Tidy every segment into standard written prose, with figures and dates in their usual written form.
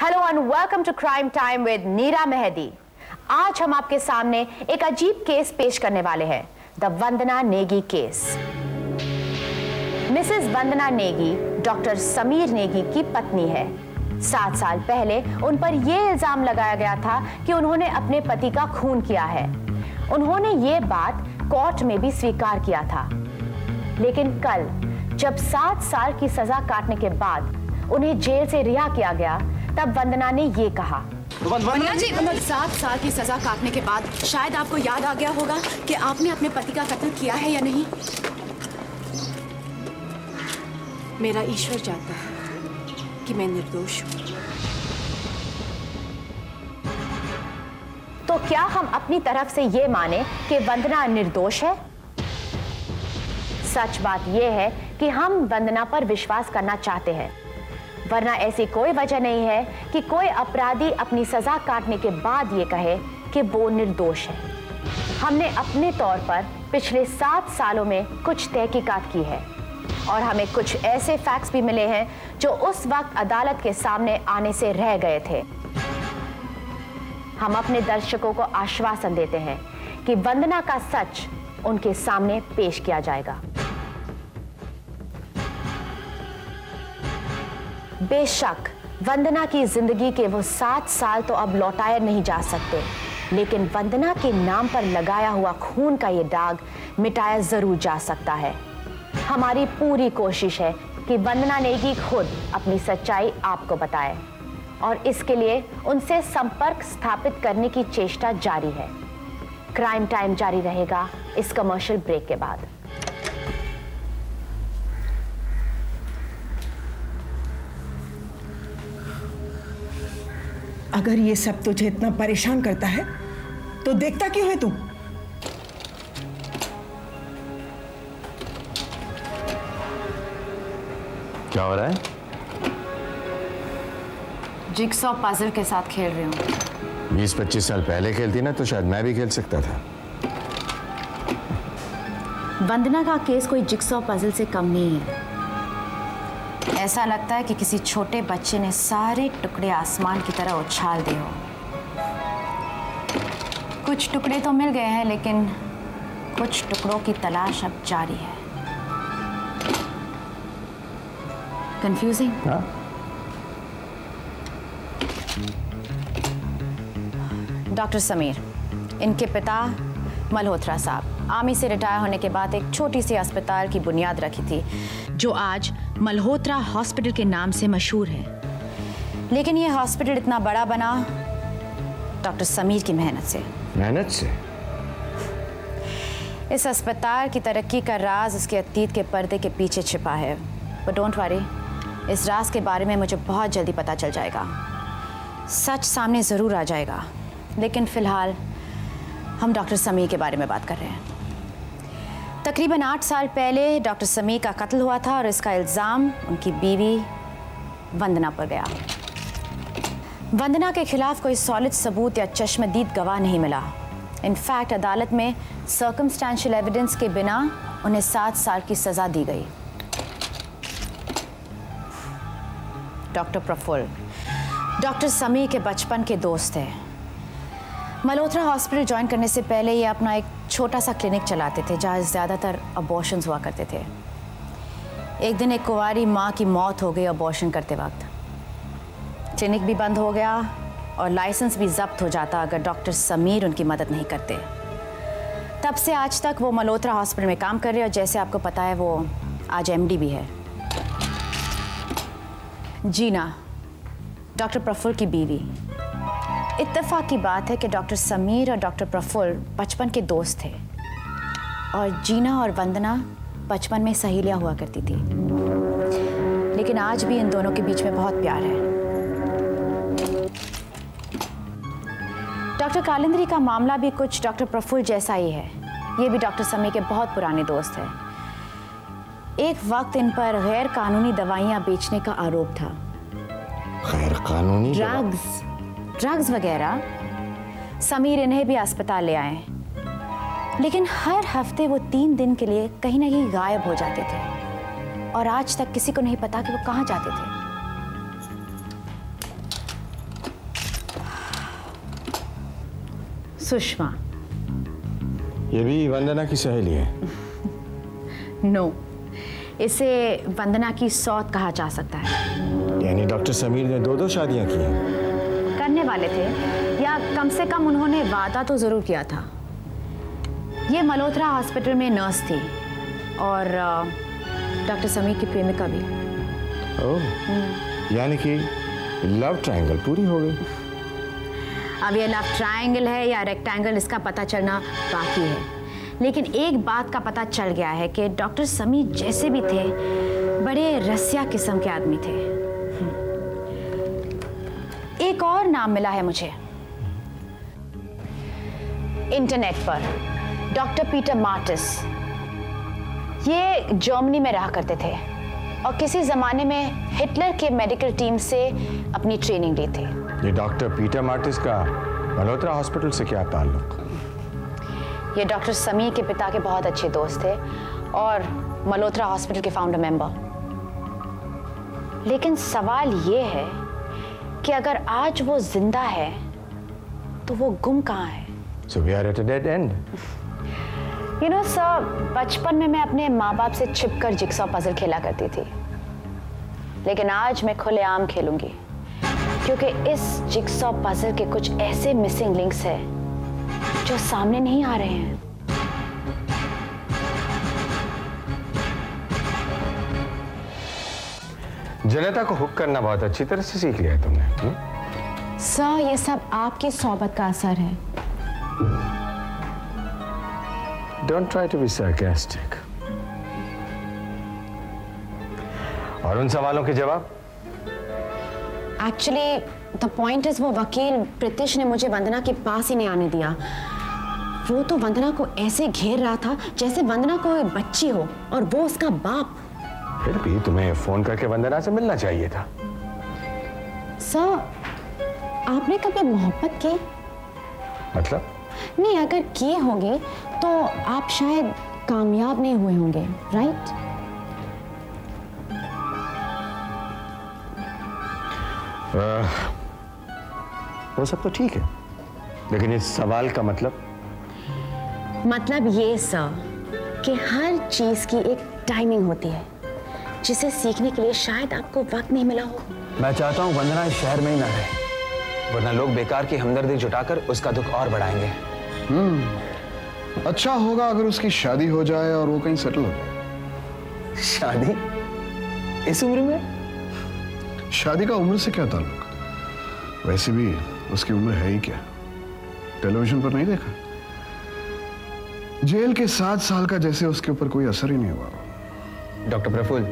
Hello and welcome to crime time with Neera Mehdi. आज हम आपके सामने एक अजीब केस पेश करने वाले हैं, the Vandana Negi case. Mrs Vandana Negi doctor Sameer Negi की पत्नी है। 7 साल पहले उन पर यह इल्जाम लगाया गया था कि उन्होंने अपने पति का खून किया है। उन्होंने ये बात कोर्ट में भी स्वीकार किया था, लेकिन कल जब 7 साल की सजा काटने के बाद उन्हें जेल से रिहा किया गया, तब वंदना ने ये कहा। वंदना जी, 7 साल की सजा काटने के बाद शायद आपको याद आ गया होगा कि आपने अपने पति का कत्ल किया है या नहीं। मेरा ईश्वर जानता है कि मैं निर्दोष हूँ। तो क्या हम अपनी तरफ से ये माने कि वंदना निर्दोष है? सच बात यह है कि हम वंदना पर विश्वास करना चाहते हैं, वरना ऐसी कोई वजह नहीं है कि कोई अपराधी अपनी सजा काटने के बाद ये कहे कि वो निर्दोष है। हमने अपने तौर पर पिछले 7 सालों में कुछ तहकीकात की है और हमें कुछ ऐसे फैक्ट्स भी मिले हैं जो उस वक्त अदालत के सामने आने से रह गए थे। हम अपने दर्शकों को आश्वासन देते हैं कि वंदना का सच उनके सामने पेश किया जाएगा। बेशक वंदना की जिंदगी के वो 7 साल तो अब लौटाए नहीं जा सकते, लेकिन वंदना के नाम पर लगाया हुआ खून का ये दाग मिटाया जरूर जा सकता है। हमारी पूरी कोशिश है कि वंदना नेगी खुद अपनी सच्चाई आपको बताए और इसके लिए उनसे संपर्क स्थापित करने की चेष्टा जारी है। क्राइम टाइम जारी रहेगा इस कमर्शियल ब्रेक के बाद। अगर ये सब तुझे इतना परेशान करता है तो देखता क्यों है तू? क्या हो रहा है? जिगसॉ पजल के साथ खेल रही हूँ। 20-25 साल पहले खेलती ना तो शायद मैं भी खेल सकता था। वंदना का केस कोई जिगसॉ पजल से कम नहीं है। ऐसा लगता है कि किसी छोटे बच्चे ने सारे टुकड़े आसमान की तरह उछाल दिए हो। कुछ टुकड़े तो मिल गए हैं, लेकिन कुछ टुकड़ों की तलाश अब जारी है। कंफ्यूजिंग? हाँ? डॉक्टर समीर, इनके पिता मल्होत्रा साहब आर्मी से रिटायर होने के बाद एक छोटी सी अस्पताल की बुनियाद रखी थी, जो आज मल्होत्रा हॉस्पिटल के नाम से मशहूर है। लेकिन यह हॉस्पिटल इतना बड़ा बना डॉक्टर समीर की मेहनत से। मेहनत से? इस अस्पताल की तरक्की का राज उसके अतीत के पर्दे के पीछे छिपा है। बट डोंट वरी, इस राज के बारे में मुझे बहुत जल्दी पता चल जाएगा। सच सामने ज़रूर आ जाएगा। लेकिन फ़िलहाल हम डॉक्टर समीर के बारे में बात कर रहे हैं। तकरीबन 8 साल पहले डॉक्टर समीर का कत्ल हुआ था और इसका इल्ज़ाम उनकी बीवी वंदना पर गया। वंदना के खिलाफ कोई सॉलिड सबूत या चश्मदीद गवाह नहीं मिला। इनफैक्ट अदालत में सर्कमस्टेंशियल एविडेंस के बिना उन्हें 7 साल की सज़ा दी गई। डॉक्टर प्रफुल्ल डॉक्टर समीर के बचपन के दोस्त थे। मल्होत्रा हॉस्पिटल ज्वाइन करने से पहले ये अपना एक छोटा सा क्लिनिक चलाते थे, जहाँ ज़्यादातर अबॉर्शंस हुआ करते थे। एक दिन एक कुंवारी माँ की मौत हो गई अबॉर्शन करते वक्त। क्लिनिक भी बंद हो गया और लाइसेंस भी जब्त हो जाता अगर डॉक्टर समीर उनकी मदद नहीं करते। तब से आज तक वो मल्होत्रा हॉस्पिटल में काम कर रहे हैं और जैसे आपको पता है वो आज MD भी है। जीना, डॉक्टर प्रफुल्ल की बीवी। इत्तेफाक की बात है कि डॉक्टर समीर और डॉक्टर प्रफुल्ल बचपन के दोस्त थे और जीना और वंदना बचपन में सहेलियां हुआ करती थी। लेकिन आज भी इन दोनों के बीच में बहुत प्यार है। डॉक्टर कालिंद्री का मामला भी कुछ डॉक्टर प्रफुल्ल जैसा ही है। ये भी डॉक्टर समीर के बहुत पुराने दोस्त हैं। एक वक्त इन पर गैर कानूनी दवाइयाँ बेचने का आरोप था। गैर कानूनी ड्रग्स वगैरह। समीर इन्हें भी अस्पताल ले आए, लेकिन हर हफ्ते वो 3 दिन के लिए कहीं ना कहीं गायब हो जाते थे और आज तक किसी को नहीं पता कि वो कहाँ जाते थे। सुषमा। ये भी वंदना की सहेली है? नो, इसे वंदना की सौत कहा जा सकता है। यानी डॉक्टर समीर ने 2 शादियां की हैं? करने वाले थे, या कम से कम उन्होंने वादा तो जरूर किया था। ये मल्होत्रा हॉस्पिटल में नर्स थी और डॉक्टर समीर की प्रेमिका भी। ओह, यानी कि लव ट्रायंगल पूरी हो गई। अब ये लव ट्रायंगल है या रेक्टेंगल, इसका पता चलना बाकी है, लेकिन एक बात का पता चल गया है कि डॉक्टर समीर जैसे भी थे, बड़े रसिया किस्म के आदमी थे। एक और नाम मिला है मुझे इंटरनेट पर, डॉक्टर पीटर मार्टिस। ये जर्मनी में रहा करते थे और किसी जमाने में हिटलर के मेडिकल टीम से अपनी ट्रेनिंग ली थी। ये डॉक्टर पीटर मार्टिस का मल्होत्रा हॉस्पिटल से क्या ताल्लुक? ये डॉक्टर समीर के पिता के बहुत अच्छे दोस्त थे और मल्होत्रा हॉस्पिटल के फाउंडर मेंबर। लेकिन सवाल ये है कि अगर आज वो जिंदा है तो वो गुम कहाँ है? So we are at a dead end. You know sir, बचपन में मैं अपने माँ बाप से छिपकर जिक्सॉ पजल खेला करती थी, लेकिन आज मैं खुलेआम खेलूंगी, क्योंकि इस जिक्सॉ पजल के कुछ ऐसे मिसिंग लिंक्स हैं जो सामने नहीं आ रहे हैं। जनता को हुक करना बहुत अच्छी तरह से सीख लिया है तुमने। सर, ये सब आपकी सोबत का असर है। Don't try to be sarcastic. और उन सवालों के जवाब? एक्चुअली द पॉइंट इज, वो वकील प्रीतिश ने मुझे वंदना के पास ही नहीं आने दिया। वो तो वंदना को ऐसे घेर रहा था जैसे वंदना कोई बच्ची हो और वो उसका बाप। फिर भी तुम्हें फोन करके वंदना से मिलना चाहिए था। सर, आपने कभी मोहब्बत की? मतलब? नहीं, अगर किए होंगे तो आप शायद कामयाब नहीं हुए होंगे, राइट? वो सब तो ठीक है, लेकिन इस सवाल का मतलब ये सर कि हर चीज की एक टाइमिंग होती है, जिसे सीखने के लिए शायद आपको वक्त नहीं मिला हो। मैं चाहता हूँ वंदना इस शहर में ही ना रहे, वरना लोग बेकार की हमदर्दी जुटाकर उसका दुख और बढ़ाएंगे। अच्छा होगा अगर उसकी शादी हो जाए और वो कहीं सेटल हो जाए। शादी इस उम्र में? शादी का उम्र से क्या ताल्लुक? वैसे भी उसकी उम्र है ही क्या? टेलीविजन पर नहीं देखा? जेल के 7 साल का जैसे उसके ऊपर कोई असर ही नहीं हुआ। डॉक्टर प्रफुल्ल,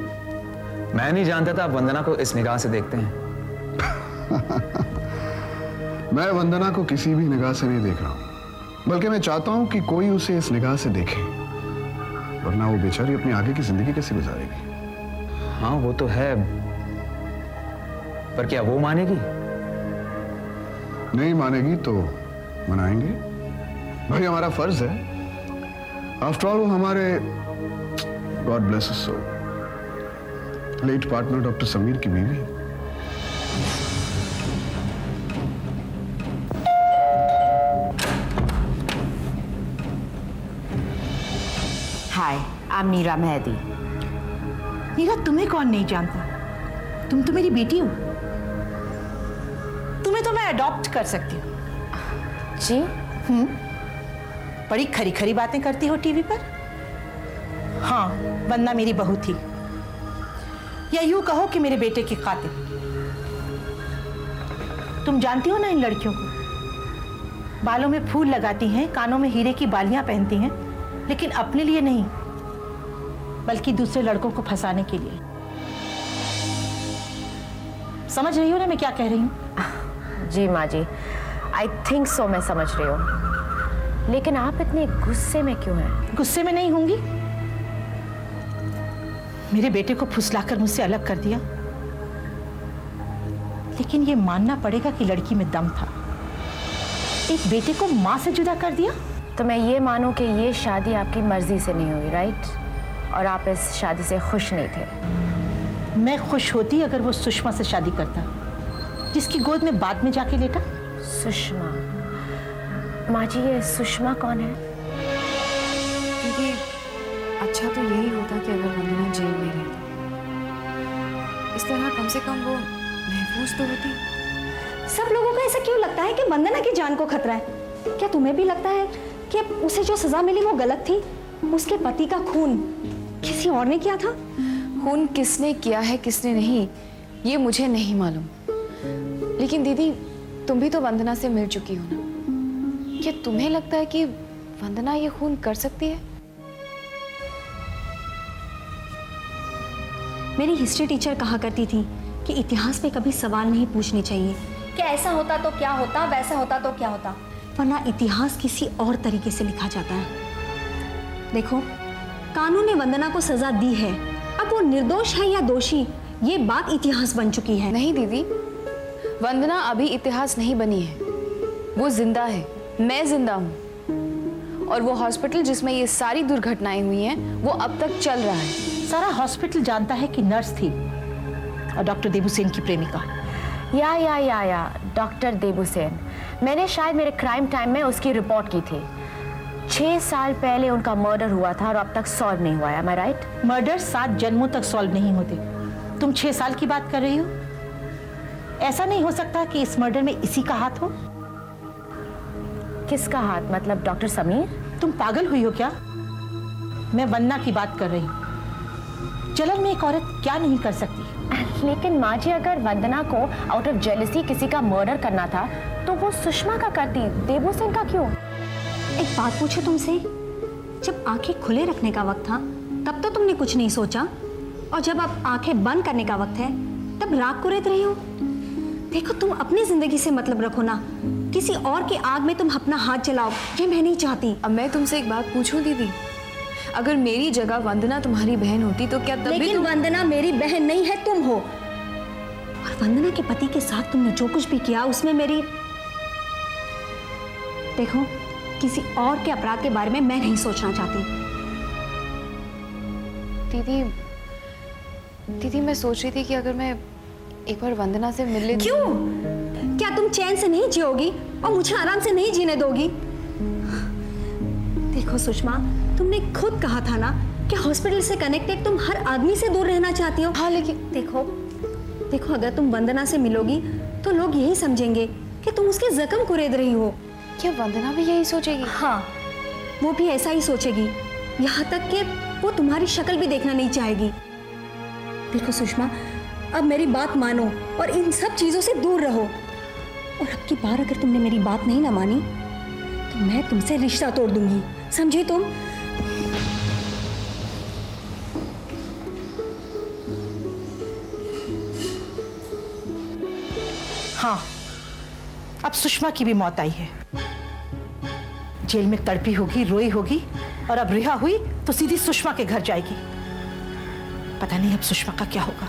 मैं नहीं जानता था आप वंदना को इस निगाह से देखते हैं। मैं वंदना को किसी भी निगाह से नहीं देख रहा हूं, बल्कि मैं चाहता हूं कि कोई उसे इस निगाह से देखे, वरना वो बेचारी अपनी आगे की जिंदगी कैसे गुजारेगी? हाँ वो तो है, पर क्या वो मानेगी? नहीं मानेगी तो मनाएंगे, भाई हमारा फर्ज है। आफ्टर ऑल वो हमारे God bless his soul late partner doctor Sameer की बीवी है। हाय, आई एम नीरा मेहदी। नीरा, तुम्हें कौन नहीं जानता? तुम तो मेरी बेटी हो। तुम्हें तो मैं अडॉप्ट कर सकती हूँ। जी? बड़ी खरी खरी बातें करती हो टीवी पर। हाँ, वंदना मेरी बहू थी, या यूं कहो कि मेरे बेटे की कातिल। तुम जानती हो ना इन लड़कियों को, बालों में फूल लगाती हैं, कानों में हीरे की बालियां पहनती हैं, लेकिन अपने लिए नहीं, बल्कि दूसरे लड़कों को फंसाने के लिए। समझ रही हो ना मैं क्या कह रही हूँ? जी माँ जी, आई थिंक सो, मैं समझ रही हूँ। लेकिन आप इतने गुस्से में क्यों हैं? गुस्से में नहीं होंगी। मेरे बेटे को फुसलाकर मुझसे अलग कर दिया, लेकिन ये मानना पड़ेगा कि लड़की में दम था। एक बेटे को मां से जुदा कर दिया। तो मैं ये मानूं कि ये शादी आपकी मर्जी से नहीं हुई, राइट? और आप इस शादी से खुश नहीं थे। मैं खुश होती अगर वो सुषमा से शादी करता, जिसकी गोद में बाद में जाके लेटा। सुषमा? माँ जी, ये सुषमा कौन है? दीदी, अच्छा तो यही होता कि अगर वंदना जेल में रहती, इस तरह कम से कम वो महफूज तो होती। सब लोगों को ऐसा क्यों लगता है कि वंदना की जान को खतरा है? क्या तुम्हें भी लगता है कि उसे जो सजा मिली वो गलत थी? उसके पति का खून किसी और ने किया था? खून किसने किया है किसने नहीं, ये मुझे नहीं मालूम। लेकिन दीदी, तुम भी तो वंदना से मिल चुकी हो ना। क्या तुम्हें लगता है कि वंदना ये खून कर सकती है? मेरी हिस्ट्री टीचर कहा करती थी कि इतिहास पे कभी सवाल नहीं पूछने चाहिए कि ऐसा होता तो क्या होता, वैसा होता तो क्या होता, वरना इतिहास किसी और तरीके से लिखा जाता है। देखो, कानून ने वंदना को सजा दी है, अब वो निर्दोष है या दोषी, ये बात इतिहास बन चुकी है। नहीं दीदी, वंदना अभी इतिहास नहीं बनी है, वो जिंदा है, मैं जिंदा हूँ। और वो हॉस्पिटल जिसमें ये सारी दुर्घटनाएं हुई हैं, वो अब तक चल रहा है। सारा हॉस्पिटल जानता है कि नर्स थी और डॉक्टर देबूसेन की प्रेमिका। या डॉक्टर देबूसेन। मैंने शायद मेरे क्राइम टाइम में उसकी रिपोर्ट की थी। 6 साल पहले उनका मर्डर हुआ था और अब तक सॉल्व नहीं हुआ है। Am I right? मर्डर 7 जन्मों तक सॉल्व नहीं होते। तुम 6 साल की बात कर रही हो? ऐसा नहीं हो सकता कि इस मर्डर में इसी का हाथ हो? किसका हाथ? मतलब डॉक्टर समीर? तुम पागल हुई हो क्या? मैं वंदना की बात कर रही हूँ। जलन में एक औरत क्या नहीं कर सकती। लेकिन माँ जी, अगर वंदना को आउट ऑफ जेलसी किसी का मर्डर करना था तो वो सुषमा का करती, देबूसेन का क्यों? एक बात पूछो तुमसे, जब आंखें खुले रखने का वक्त था तब तो तुमने कुछ नहीं सोचा, और जब अब आंखें बंद करने का वक्त है तब राग कुरेद रही हो। देखो, तुम अपनी जिंदगी से मतलब रखो ना, किसी और की आग में तुम अपना हाथ जलाओ, ये मैं नहीं चाहती। अब मैं तुमसे एक बात पूछूं दीदी, अगर मेरी जगह वंदना तुम्हारी बहन होती तो क्या तब भी लेकिन वंदना मेरी बहन नहीं है, तुम हो। और वंदना के पति के साथ तुमने जो कुछ भी किया उसमें मेरी, देखो, किसी और के अपराध के बारे में मैं नहीं सोचना चाहती। दीदी मैं सोच रही थी कि अगर मैं एक बार वंदना से मिल लेती। क्यों? क्या तुम चैन से नहीं जियोगी और मुझे आराम से नहीं जीने दोगी? देखो सुषमा, तुमने खुद कहा था ना कि हॉस्पिटल से कनेक्टेड तुम हर आदमी से दूर रहना चाहती हो। हाँ, लेकिन देखो, अगर तुम वंदना से मिलोगी तो लोग यही समझेंगे कि तुम उसके जख्म कुरेद रही हो। क्या वंदना भी यही सोचेगी? हाँ, वो भी ऐसा ही सोचेगी, यहाँ तक कि वो तुम्हारी शक्ल भी देखना नहीं चाहेगी। देखो सुषमा, अब मेरी बात मानो और इन सब चीजों से दूर रहो। और अब की बार अगर तुमने मेरी बात नहीं ना मानी तो मैं तुमसे रिश्ता तोड़ दूंगी, समझी तुम? हाँ, अब सुषमा की भी मौत आई है। जेल में तड़पी होगी, रोई होगी, और अब रिहा हुई तो सीधी सुषमा के घर जाएगी। पता नहीं अब सुषमा का क्या होगा।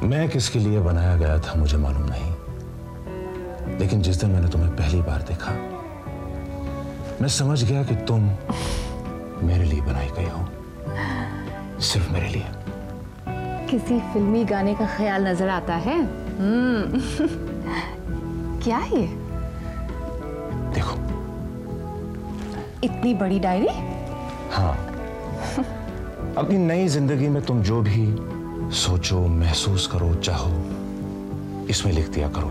मैं किसके लिए बनाया गया था मुझे मालूम नहीं, लेकिन जिस दिन मैंने तुम्हें पहली बार देखा मैं समझ गया कि तुम मेरे लिए बनाई गई हो, सिर्फ मेरे लिए। किसी फिल्मी गाने का ख्याल नजर आता है? क्या है ये? देखो, इतनी बड़ी डायरी? हाँ, अपनी नई जिंदगी में तुम जो भी सोचो, महसूस करो, चाहो, इसमें लिख दिया करो।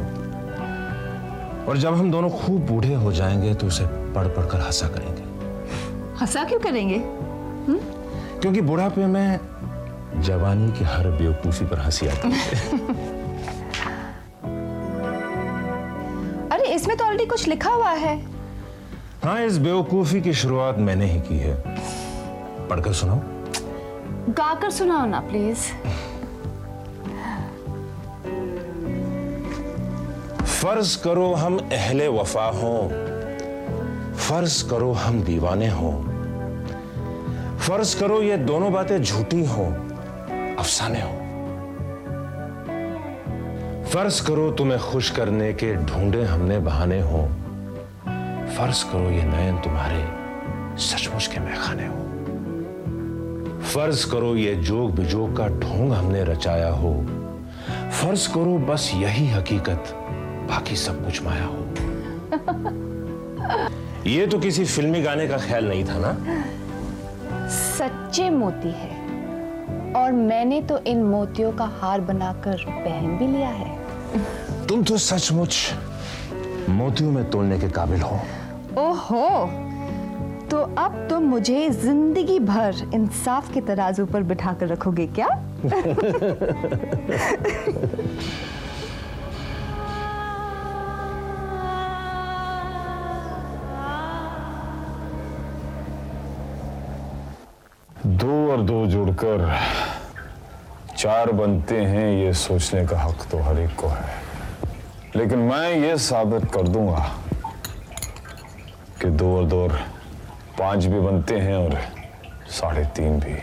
और जब हम दोनों खूब बूढ़े हो जाएंगे तो उसे पढ़ पढ़ कर हंसा करेंगे। हंसा क्यों करेंगे? क्योंकि बुढ़ापे में जवानी की हर बेवकूफी पर हंसी आती है। अरे इसमें तो ऑलरेडी कुछ लिखा हुआ है। हाँ, इस बेवकूफी की शुरुआत मैंने ही की है। पढ़कर सुनाओ। गाकर सुनाओ ना प्लीज। फर्ज करो हम अहले वफा हों, फर्ज करो हम दीवाने हों, फर्ज करो ये दोनों बातें झूठी हों, अफसाने हों। फर्ज करो तुम्हें खुश करने के ढूंढे हमने बहाने हों, फर्ज करो ये नयन तुम्हारे सचमुच के मैखाने हों। फर्ज करो ये जोग बिजोग का ढोंग हमने रचाया हो, फर्ज करो बस यही हकीकत, बाकी सब कुछ माया हो। ये तो किसी फिल्मी गाने का ख्याल नहीं था ना? सच्चे मोती है और मैंने तो इन मोतियों का हार बनाकर पहन भी लिया है। तुम तो सचमुच मोतियों में तोलने के काबिल हो। ओहो, तो अब तुम मुझे जिंदगी भर इंसाफ के तराजू पर बिठाकर रखोगे क्या? दो और दो जुड़कर चार बनते हैं, ये सोचने का हक तो हर एक को है। लेकिन मैं ये साबित कर दूंगा कि 2 और 2 5 भी बनते हैं और 3.5 भी।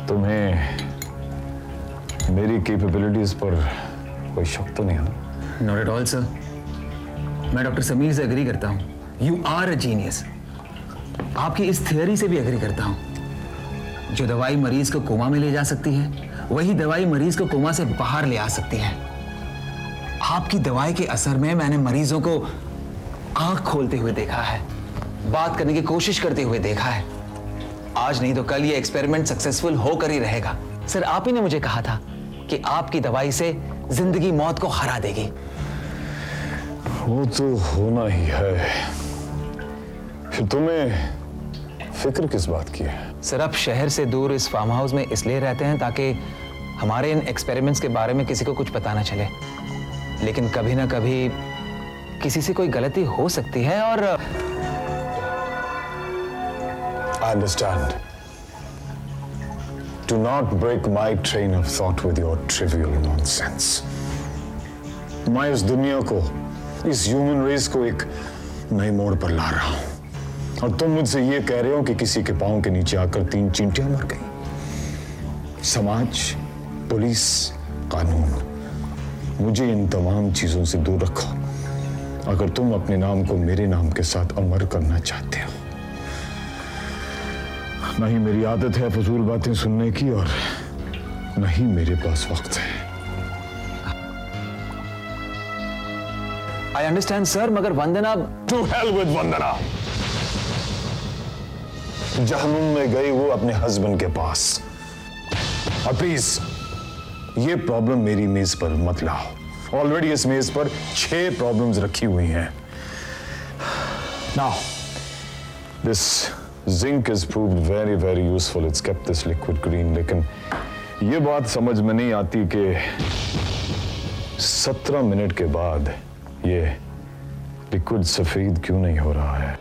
तुम्हें मेरी कैपेबिलिटीज पर कोई शक तो नहीं है ना? Not at all sir. मैं डॉक्टर समीर से एग्री करता हूँ। You are a genius. आपकी इस थियरी से भी एग्री करता हूँ। जो दवाई मरीज को कोमा में ले जा सकती है, वही दवाई मरीज को कोमा से बाहर ले आ सकती है। आपकी दवाई के असर में मैंने मरीजों को आंख खोलते हुए देखा है, बात करने की कोशिश करते हुए देखा है। आज नहीं तो कल ये एक्सपेरिमेंट सक्सेसफुल होकर ही रहेगा। सर, आप ही ने मुझे कहा था कि आपकी दवाई से जिंदगी मौत को हरा देगी। वो तो होना ही है। फिर तुम्हें फिक्र किस बात की है? सर, आप शहर से दूर इस फार्म हाउस में इसलिए रहते हैं ताकि हमारे इन एक्सपेरिमेंट्स के बारे में किसी को कुछ पता ना चले। लेकिन कभी ना कभी किसी से कोई गलती हो सकती है और I understand. Do not break my train of thought with your trivial nonsense. मैं इस दुनिया को, इस ह्यूमन रेस को एक नए मोड़ पर ला रहा हूं और तुम मुझसे ये कह रहे हो कि किसी के पांव के नीचे आकर 3 चींटियां मर गई। समाज, पुलिस, कानून, मुझे इन तमाम चीजों से दूर रखो अगर तुम अपने नाम को मेरे नाम के साथ अमर करना चाहते हो। नहीं मेरी आदत है फजूल बातें सुनने की और नहीं मेरे पास वक्त है। आई अंडरस्टैंड सर, मगर वंदना। टू हेल विद वंदना। जहन्नुम में गई वो अपने हस्बैंड के पास। और प्लीज ये प्रॉब्लम मेरी मेज पर मत लाओ। ऑलरेडी इस मेज पर 6 प्रॉब्लम्स रखी हुई हैं। Now this zinc is proved very very useful. It's kept this liquid green. लेकिन ये बात समझ में नहीं आती कि 17 मिनट के बाद ये लिक्विड सफेद क्यों नहीं हो रहा है।